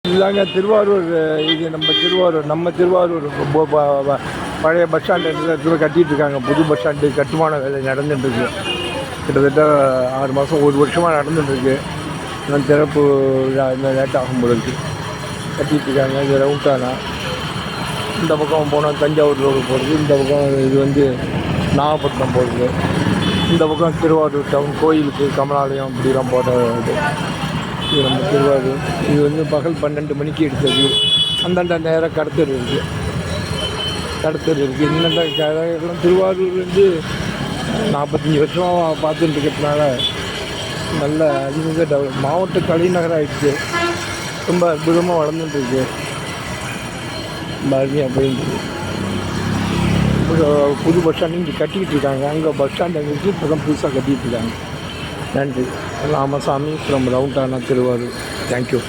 இல்லைங்க திருவாரூர். இது நம்ம திருவாரூர் பழைய பஸ் ஸ்டாண்டு கட்டிகிட்டு இருக்காங்க. புது பஸ் ஸ்டாண்டு கட்டுமான வேலை நடந்துட்டுருக்கு. கிட்டத்தட்ட 6 மாதம் 1 வருஷமாக நடந்துட்டுருக்கு. இன்னும் திறப்பு இன்னும் லேட் ஆகும் போல இருக்குது. கட்டிகிட்ருக்காங்க. இது ரவுண்டானா இந்த பக்கம் போனால் தஞ்சாவூர் ரோடு போகிறது, இந்த பக்கம் இது நாகப்பட்டினம் போகிறது, இந்த பக்கம் திருவாரூர் டவுன் கோயிலுக்கு கமலாலயம் இப்படிலாம் போகிற இது நம்ம திருவாரூர். இது பகல் 12 மணிக்கு எடுத்தது. அந்தாண்ட நேராக கடத்தர் இருக்குது. இந்தாண்ட எல்லாம் திருவாரூர் 45 வருஷம் பார்த்துட்டு இருக்கிறதுனால நல்ல அதிக டெவலப் மாவட்ட தலைநகரம் ஆகிடுச்சு. ரொம்ப அற்புதமாக வளர்ந்துட்டுருக்கு. ரொம்ப அருமையாக போயிட்டு புது பஸ் ஸ்டாண்டு இங்கே கட்டிக்கிட்டு இருக்காங்க. அங்கே பஸ் ஸ்டாண்டு அங்கே இப்போ தான் புதுசாக கட்டிகிட்டு இருக்காங்க. நன்றி. ராமசாமி ஃப்ரம் ரவுண்டானா திருவாரூர். தேங்க்யூ.